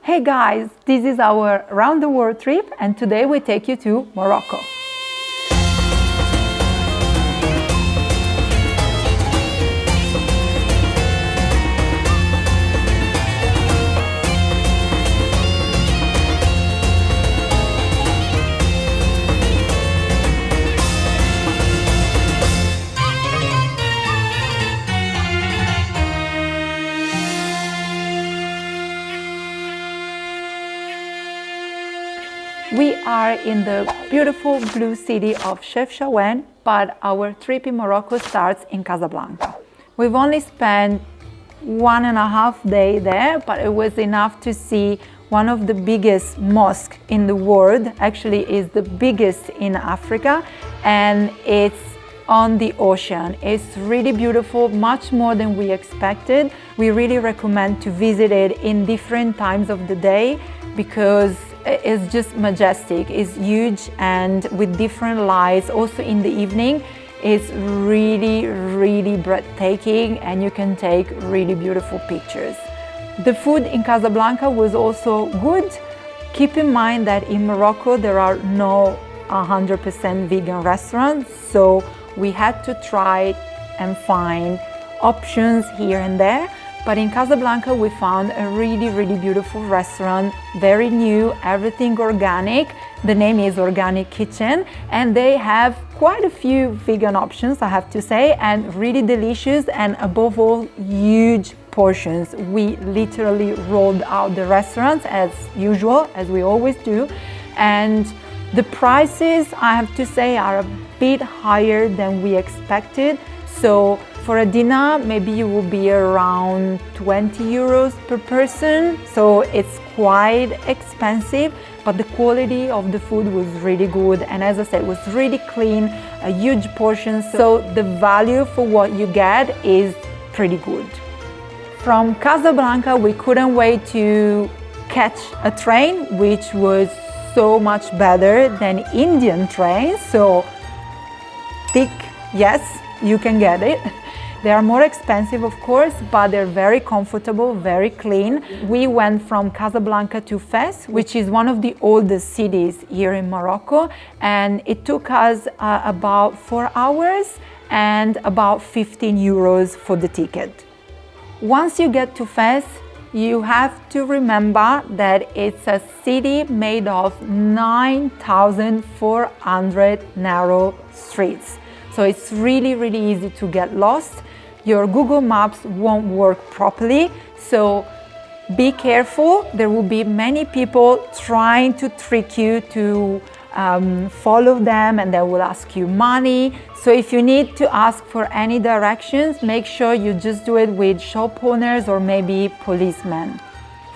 Hey guys, this is our round the world trip and today we take you to Morocco. We are in the beautiful blue city of Chefchaouen, but our trip in Morocco starts in Casablanca. We've only spent 1.5 days there, but it was enough to see one of the biggest mosques in the world. Actually, is the biggest in Africa, and it's on the ocean. It's really beautiful, much more than we expected. We really recommend to visit it in different times of the day because it's just majestic. It's huge and with different lights. Also in the evening, it's really breathtaking and you can take really beautiful pictures. The food in Casablanca was also good. Keep in mind that in Morocco there are no 100% vegan restaurants, so we had to try and find options here and there. But in Casablanca we found a really beautiful restaurant, very new, everything organic. The name is Organic Kitchen and they have quite a few vegan options, I have to say, and really delicious and above all, huge portions. We literally rolled out the restaurants as usual, as we always do. And the prices, I have to say, are a bit higher than we expected. So for a dinner, maybe you will be around 20 euros per person. So it's quite expensive, but the quality of the food was really good. And as I said, it was really clean, a huge portion. So the value for what you get is pretty good. From Casablanca, we couldn't wait to catch a train, which was so much better than Indian trains. So thick, yes, you can get it. They are more expensive, of course, but they're very comfortable, very clean. We went from Casablanca to Fez, which is one of the oldest cities here in Morocco, and it took us about 4 hours and about 15 euros for the ticket. Once you get to Fez, you have to remember that it's a city made of 9,400 narrow streets. So it's really easy to get lost. Your Google Maps won't work properly, so be careful. There will be many people trying to trick you to follow them and they will ask you money. So if you need to ask for any directions, make sure you just do it with shop owners or maybe policemen.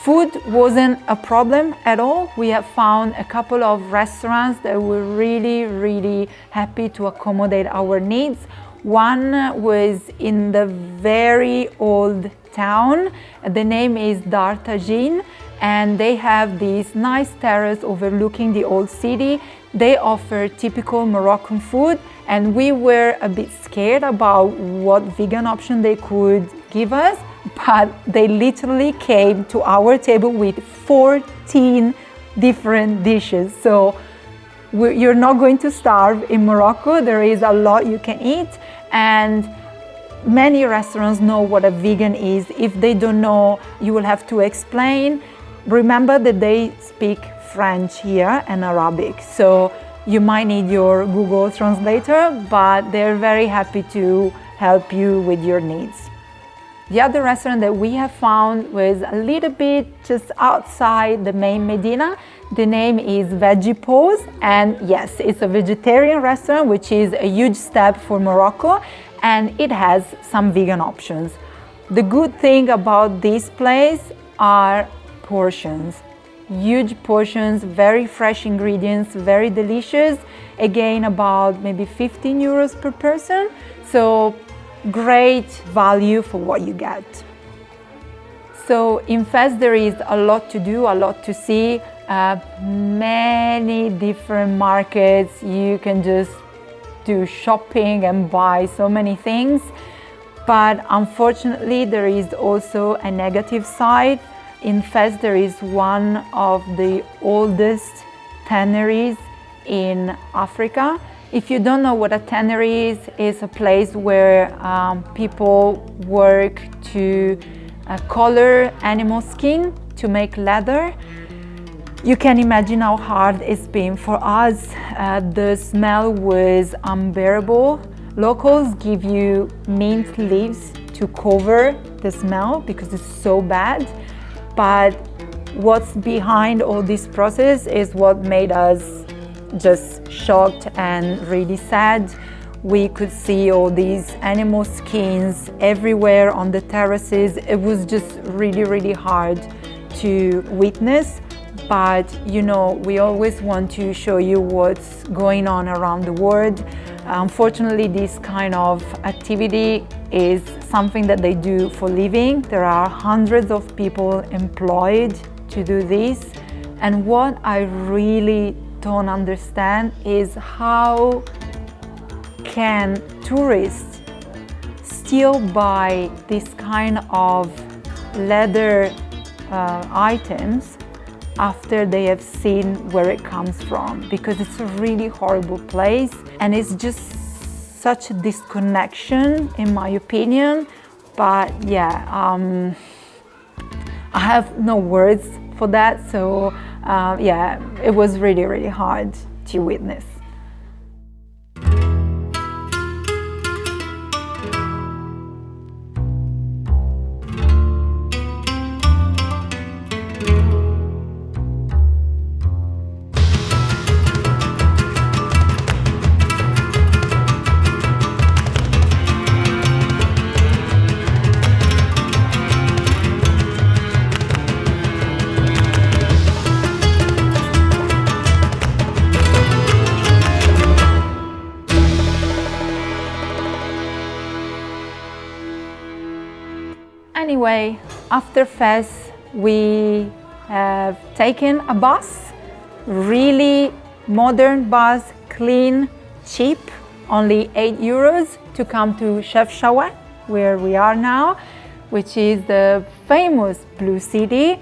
Food wasn't a problem at all. We have found a couple of restaurants that were really happy to accommodate our needs. One was in the very old town. The name is Dar Tajin, and they have this nice terrace overlooking the old city. They offer typical Moroccan food, and we were a bit scared about what vegan option they could give us, but they literally came to our table with 14 different dishes. So you're not going to starve in Morocco. There is a lot you can eat, and many restaurants know what a vegan is. If they don't know, you will have to explain. Remember that they speak French here and Arabic, so you might need your Google translator, but they're very happy to help you with your needs. The other restaurant that we have found was a little bit just outside the main Medina. The name is Veggie Pose, and yes, it's a vegetarian restaurant, which is a huge step for Morocco, and it has some vegan options. The good thing about this place are portions. Huge portions, very fresh ingredients, very delicious. Again, about maybe 15 euros per person. So great value for what you get. So in Fez there is a lot to do, a lot to see, many different markets. You can just do shopping and buy so many things, but unfortunately there is also a negative side. In Fez, there is one of the oldest tanneries in Africa. If you don't know what a tannery is, it's a place where people work to color animal skin to make leather. You can imagine how hard it's been for us. The smell was unbearable. Locals give you mint leaves to cover the smell because it's so bad. But what's behind all this process is what made us just shocked and really sad. We could see all these animal skins everywhere on the terraces. It was just really, really hard to witness. But you know, we always want to show you what's going on around the world. Unfortunately, this kind of activity is something that they do for living. There are hundreds of people employed to do this. And what I really don't understand is how can tourists still buy this kind of leather items after they have seen where it comes from, because it's a really horrible place and it's just such a disconnection in my opinion. But yeah, I have no words for that, so yeah, it was really, really hard to witness. Anyway, after Fez, we have taken a bus, really modern bus, clean, cheap, only €8 to come to Chefchaouen, where we are now, which is the famous Blue City.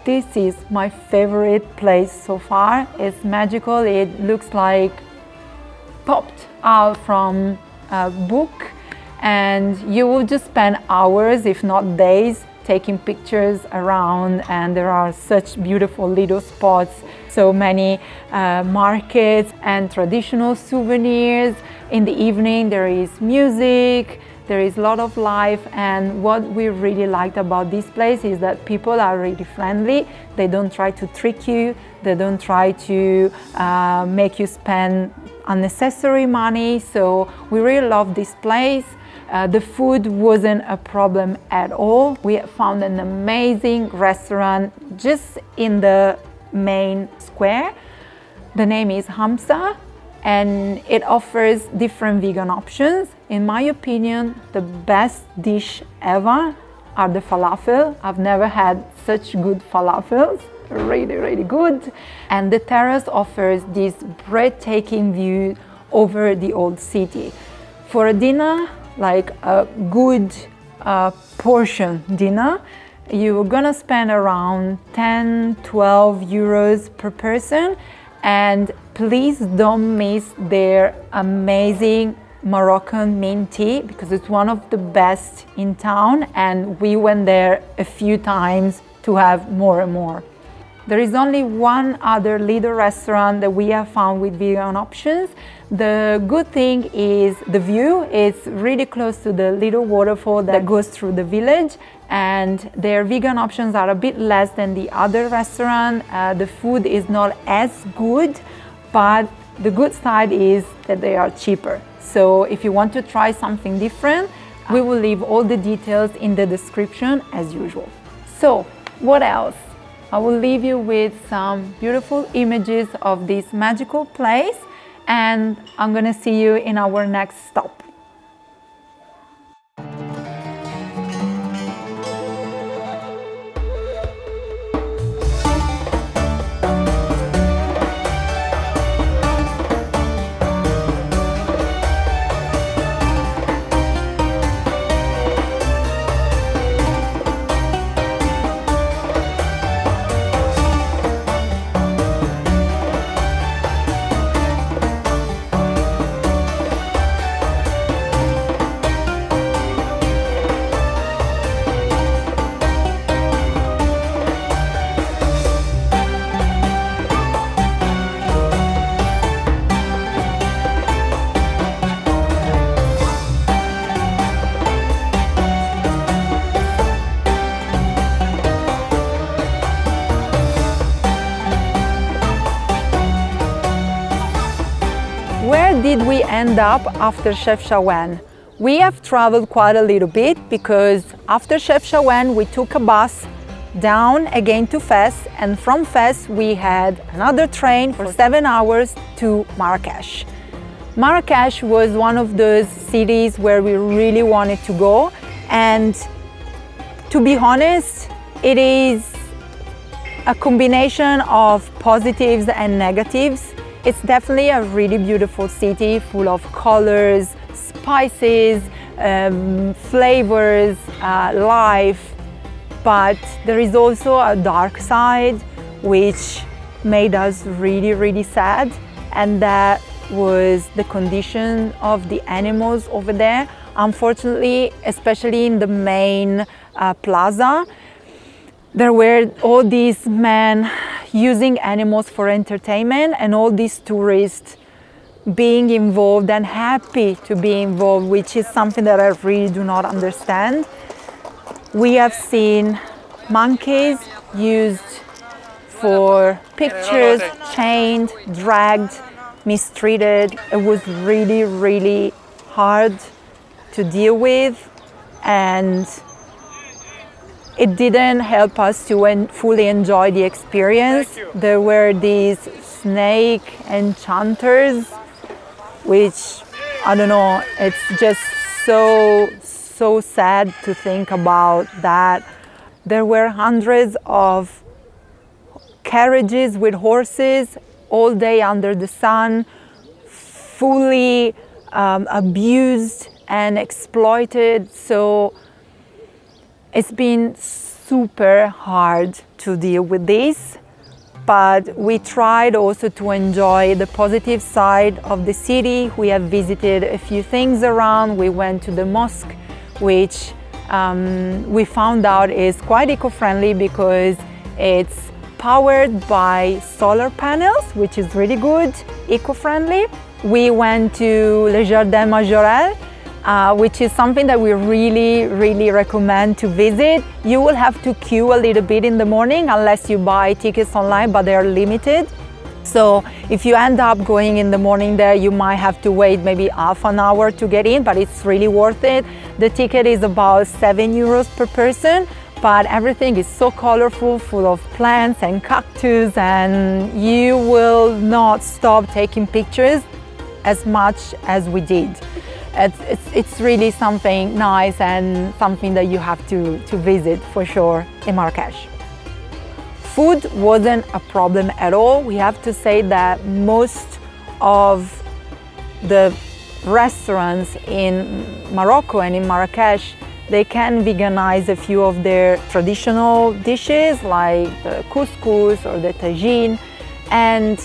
This is my favorite place so far. It's magical. It looks like popped out from a book. And you will just spend hours, if not days, taking pictures around, and there are such beautiful little spots, so many markets and traditional souvenirs. In the evening there is music, there is a lot of life, and what we really liked about this place is that people are really friendly. They don't try to trick you, they don't try to make you spend unnecessary money, so we really love this place. The food wasn't a problem at all. We found an amazing restaurant just in the main square. The name is Hamsa, and it offers different vegan options. In my opinion, the best dish ever are the falafel. I've never had such good falafels. Really, really good. And the terrace offers this breathtaking view over the old city. For a dinner, like a good portion dinner, you're gonna spend around 10-12 euros per person. And please don't miss their amazing Moroccan mint tea, because it's one of the best in town, and we went there a few times to have more and more. There is only one other little restaurant that we have found with vegan options. The good thing is the view. It's really close to the little waterfall that goes through the village, and their vegan options are a bit less than the other restaurant. The food is not as good, but the good side is that they are cheaper. So if you want to try something different, we will leave all the details in the description as usual. So what else? I will leave you with some beautiful images of this magical place, and I'm gonna see you in our next stop. did we end up after Chefchaouen? We have traveled quite a little bit because after Chefchaouen we took a bus down again to Fes, and from Fes we had another train for 7 hours to Marrakech. Marrakech was one of those cities where we really wanted to go, and to be honest, it is a combination of positives and negatives. It's definitely a really beautiful city full of colors, spices, flavors, life, but there is also a dark side which made us really sad, and that was the condition of the animals over there. Unfortunately, especially in the main plaza, there were all these men using animals for entertainment, and all these tourists being involved and happy to be involved, which is something that I really do not understand. We have seen monkeys used for pictures, chained, dragged, mistreated. It was really hard to deal with, and it didn't help us to fully enjoy the experience. There were these snake enchanters, which, I don't know, it's just so sad to think about that. There were hundreds of carriages with horses all day under the sun, fully abused and exploited. So it's been super hard to deal with this, but we tried also to enjoy the positive side of the city. We have visited a few things around. We went to the mosque, which we found out is quite eco-friendly because it's powered by solar panels, which is really good, eco-friendly. We went to Le Jardin Majorel, which is something that we really recommend to visit. You will have to queue a little bit in the morning unless you buy tickets online, but they are limited. So if you end up going in the morning there, you might have to wait maybe half an hour to get in, but it's really worth it. The ticket is about €7 per person, but everything is so colorful, full of plants and cactus, and you will not stop taking pictures as much as we did. It's really something nice and something that you have to visit for sure in Marrakech. Food wasn't a problem at all. We have to say that most of the restaurants in Morocco and in Marrakech, they can veganize a few of their traditional dishes like the couscous or the tagine, and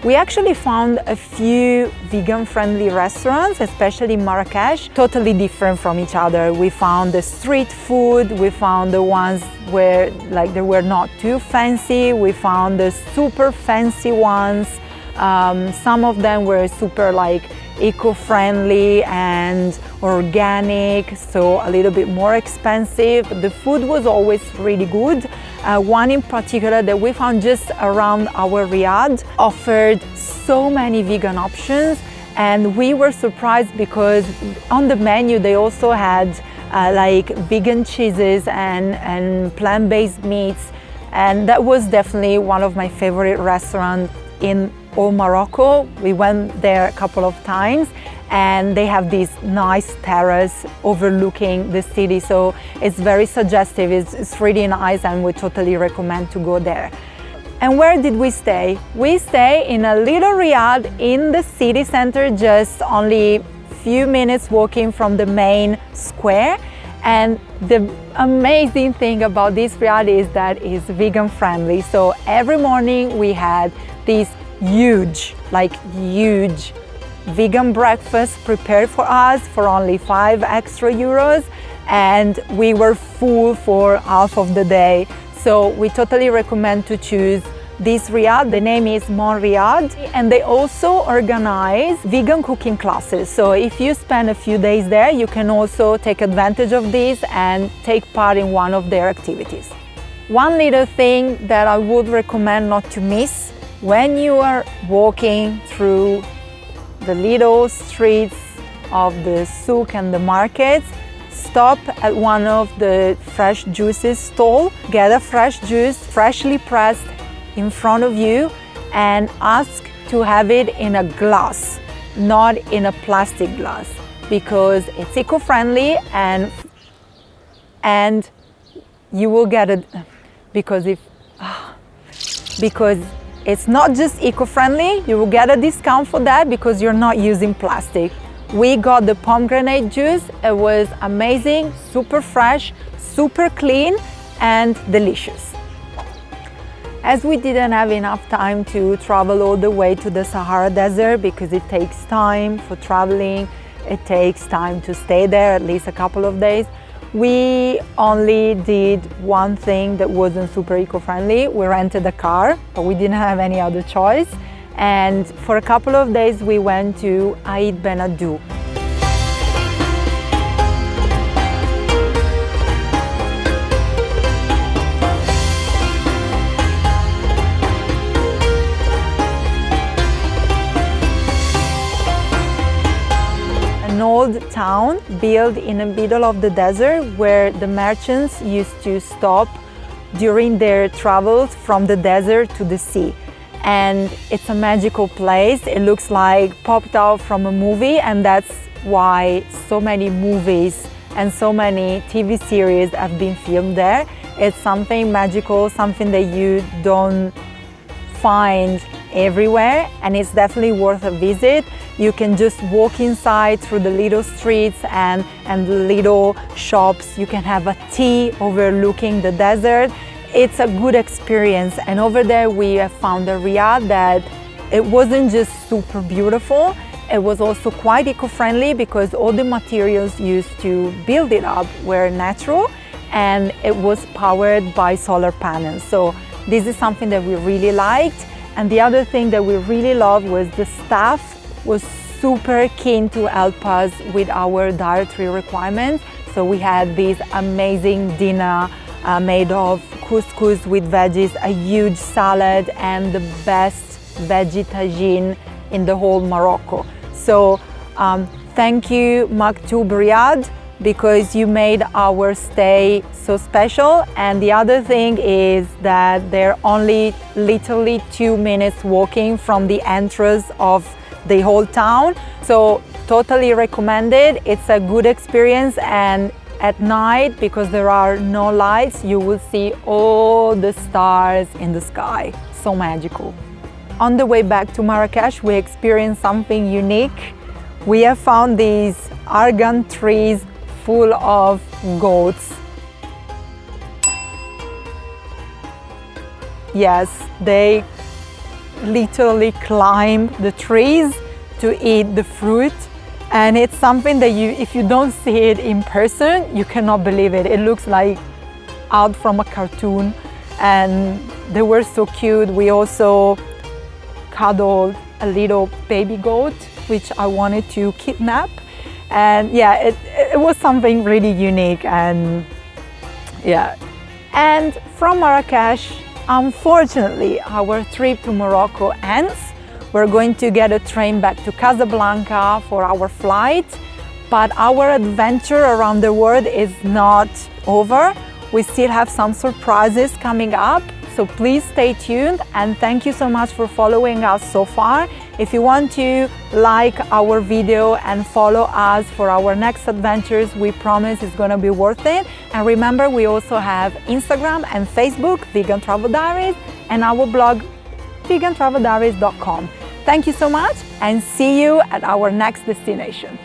we actually found a few vegan-friendly restaurants, especially in Marrakech, totally different from each other. We found the street food, we found the ones where they were not too fancy, we found the super fancy ones. Some of them were super eco-friendly and organic, so a little bit more expensive. The food was always really good. One in particular that we found just around our riad offered so many vegan options, and we were surprised because on the menu they also had vegan cheeses and plant-based meats, and that was definitely one of my favorite restaurants in all Morocco. We went there a couple of times, and they have this nice terrace overlooking the city, so it's very suggestive. It's really nice, and we totally recommend to go there. And where did we stay? We stay in a little riad in the city center, just only a few minutes walking from the main square. And the amazing thing about this riad is that it's vegan friendly. So every morning we had this huge vegan breakfast prepared for us for only €5 extra, and we were full for half of the day. So we totally recommend to choose this riad. The name is Mon Riad, and they also organize vegan cooking classes. So if you spend a few days there, you can also take advantage of this and take part in one of their activities. One little thing that I would recommend not to miss when you are walking through the little streets of the souk and the markets, stop at one of the fresh juices stall, get a fresh juice freshly pressed in front of you, and ask to have it in a glass, not in a plastic glass, because it's eco-friendly and you will get it because it's not just eco-friendly, you will get a discount for that because you're not using plastic. We got the pomegranate juice. It was amazing, super fresh, super clean and delicious. As we didn't have enough time to travel all the way to the Sahara Desert because it takes time for traveling, it takes time to stay there, at least a couple of days, we only did one thing that wasn't super eco-friendly. We rented a car, but we didn't have any other choice. And for a couple of days we went to Ait-Ben-Haddou. An old town built in the middle of the desert where the merchants used to stop during their travels from the desert to the sea. And it's a magical place. It looks like popped out from a movie, and that's why so many movies and so many TV series have been filmed there. It's something magical, something that you don't find everywhere, and it's definitely worth a visit. You can just walk inside through the little streets and the little shops. You can have a tea overlooking the desert. It's a good experience, and over there we have found a riad that it wasn't just super beautiful, it was also quite eco-friendly because all the materials used to build it up were natural and it was powered by solar panels. So this is something that we really liked. And the other thing that we really loved was the staff was super keen to help us with our dietary requirements. So we had this amazing dinner made of couscous with veggies, a huge salad, and the best veggie tagine in the whole Morocco. So thank you Maktoub Riyadh, because you made our stay so special. And the other thing is that they're only literally 2 minutes walking from the entrance of the whole town. So totally recommended. It's a good experience, and at night, because there are no lights, you will see all the stars in the sky. So magical. On the way back to Marrakech, we experienced something unique. We have found these argan trees full of goats. Yes, they literally climb the trees to eat the fruit. And it's something that if you don't see it in person, you cannot believe it. It looks like out from a cartoon, and they were so cute. We also cuddled a little baby goat, which I wanted to kidnap. And yeah, it was something really unique, and yeah. And from Marrakech, unfortunately, our trip to Morocco ends. We're going to get a train back to Casablanca for our flight, but our adventure around the world is not over. We still have some surprises coming up, so please stay tuned, and thank you so much for following us so far. If you want to like our video and follow us for our next adventures, we promise it's going to be worth it. And remember, we also have Instagram and Facebook, Vegan Travel Diaries, and our blog, vegantraveldiaries.com. Thank you so much, and see you at our next destination.